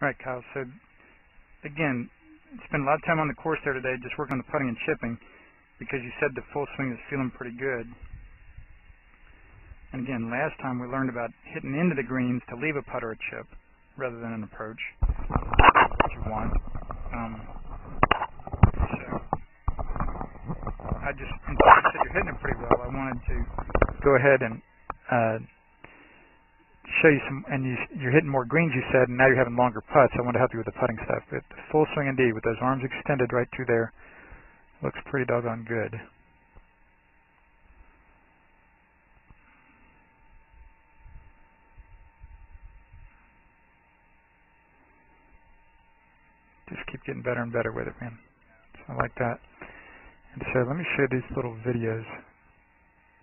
All right, Kyle. So, again, spent a lot of time on the course there today just working on the putting and chipping because you said the full swing is feeling pretty good. And again, last time we learned about hitting into the greens to leave a putt or a chip rather than an approach, what you want. So, I just, since you said you're hitting it pretty well, I wanted to go ahead and show you some, and you're hitting more greens, you said, and now you're having longer putts. I want to help you with the putting stuff. But the full swing indeed, with those arms extended right through there, looks pretty doggone good. Just keep getting better and better with it, man. So I like that. And so let me show you these little videos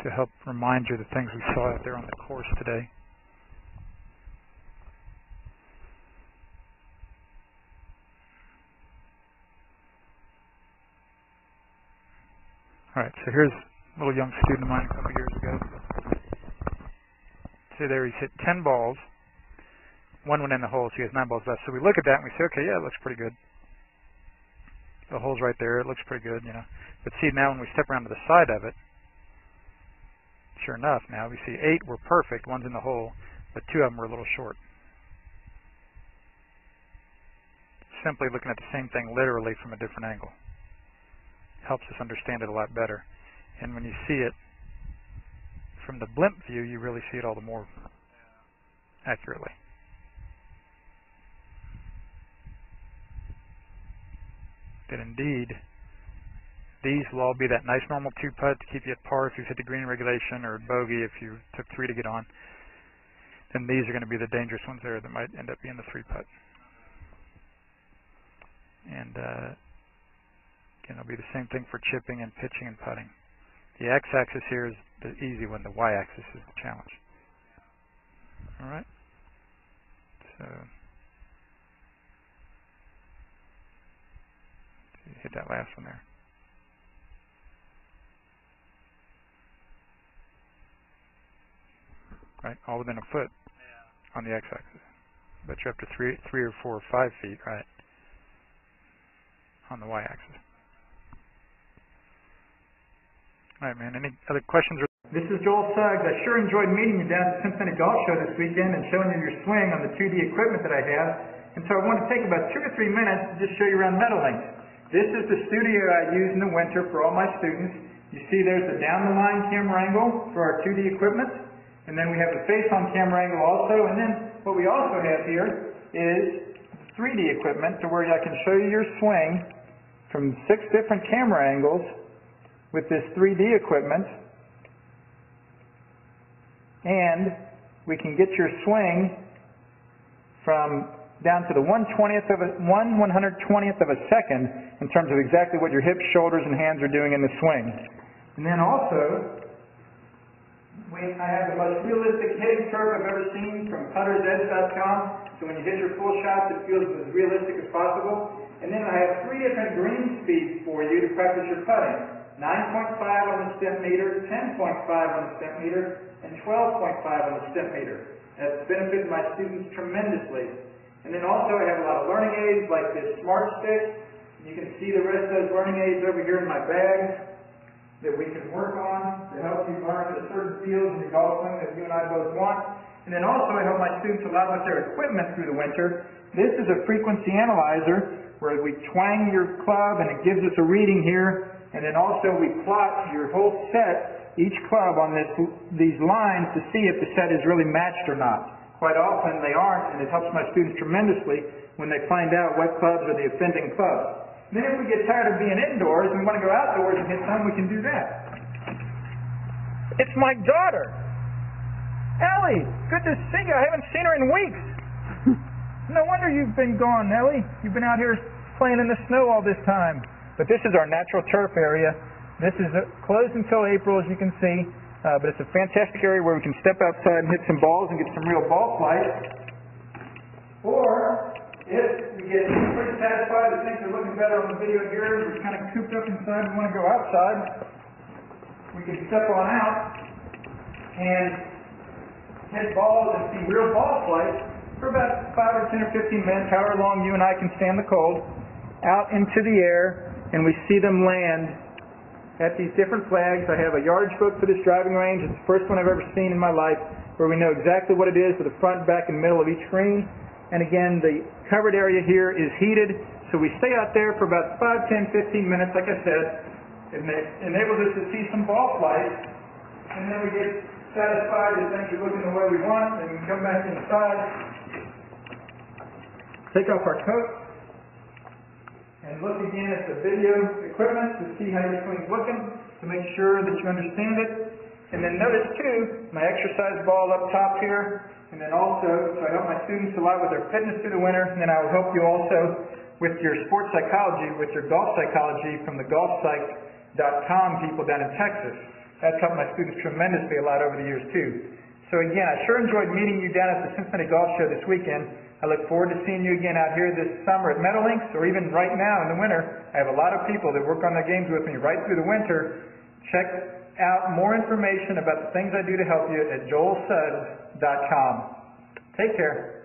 to help remind you of the things we saw out there on the course today. Alright, so here's a little young student of mine a couple years ago. See there, he's hit 10 balls. One went in the hole, so he has 9 balls left. So we look at that and we say, okay, yeah, it looks pretty good. The hole's right there, it looks pretty good, you know. But see, now when we step around to the side of it, sure enough, now we see 8 were perfect, 1's in the hole, but 2 of them were a little short. Simply looking at the same thing literally from a different angle helps us understand it a lot better. And when you see it from the blimp view, you really see it all the more accurately. That indeed, these will all be that nice normal 2-putt to keep you at par if you've hit the green in regulation, or bogey if you took 3 to get on. Then these are going to be the dangerous ones there that might end up being the 3-putt. And again, it'll be the same thing for chipping and pitching and putting. The x-axis here is the easy one. The y-axis is the challenge. All right. So hit that last one there. Right, all within a foot on the x-axis. But you're up to 3 or 4 or 5 feet, right, on the y-axis. All right, man. Any other questions? This is Joel Suggs. I sure enjoyed meeting you down at the Cincinnati Golf Show this weekend and showing you your swing on the 2D equipment that I have. And so I want to take about 2 or 3 minutes to just show you around Meadowlinks. This is the studio I use in the winter for all my students. You see there's the down-the-line camera angle for our 2D equipment. And then we have the face-on camera angle also. And then what we also have here is 3D equipment to where I can show you your swing from 6 different camera angles with this 3D equipment. And we can get your swing from down to the 1/120th of a second in terms of exactly what your hips, shoulders, and hands are doing in the swing. And then also, I have the most realistic hitting curve I've ever seen from puttersedge.com. So when you hit your full shots, it feels as realistic as possible. And then I have 3 different green speeds for you to practice your putting. 9.5 on the step meter, 10.5 on the step meter, and 12.5 on the step meter. That's benefited my students tremendously. And then also I have a lot of learning aids like this Smart Stick. You can see the rest of those learning aids over here in my bag that we can work on to help you learn the certain fields in the golf swing that you and I both want. And then also I help my students a lot with their equipment through the winter. This is a frequency analyzer where we twang your club and it gives us a reading here. And then also we plot your whole set, each club on these lines to see if the set is really matched or not. Quite often they aren't, and it helps my students tremendously when they find out what clubs are the offending clubs. Then if we get tired of being indoors and we want to go outdoors and hit some, we can do that. It's my daughter, Ellie. Good to see you. I haven't seen her in weeks. No wonder you've been gone, Ellie. You've been out here playing in the snow all this time. But this is our natural turf area. This is closed until April, as you can see. But it's a fantastic area where we can step outside and hit some balls and get some real ball flight. Or, if we get pretty satisfied that things are looking better on the video here, we're kind of cooped up inside and want to go outside, we can step on out and hit balls and see real ball flight for about 5 or 10 or 15 minutes, however long you and I can stand the cold, out into the air, and we see them land at these different flags. I have a yardage book for this driving range. It's the first one I've ever seen in my life where we know exactly what it is with the front, back, and middle of each green. And again, the covered area here is heated, so we stay out there for about 5, 10, 15 minutes, like I said. It enables us to see some ball flight, and then we get satisfied that things are looking the way we want, and we can come back inside, take off our coat, and look again at the video equipment to see how your swing's looking, to make sure that you understand it. And then notice too, my exercise ball up top here, and then also, so I help my students a lot with their fitness through the winter, and then I will help you also with your sports psychology, with your golf psychology from the golfpsych.com people down in Texas. That's helped my students tremendously a lot over the years too. So again, I sure enjoyed meeting you down at the Cincinnati Golf Show this weekend. I look forward to seeing you again out here this summer at Meadowlinks, or even right now in the winter. I have a lot of people that work on their games with me right through the winter. Check out more information about the things I do to help you at joelsuggs.com. Take care.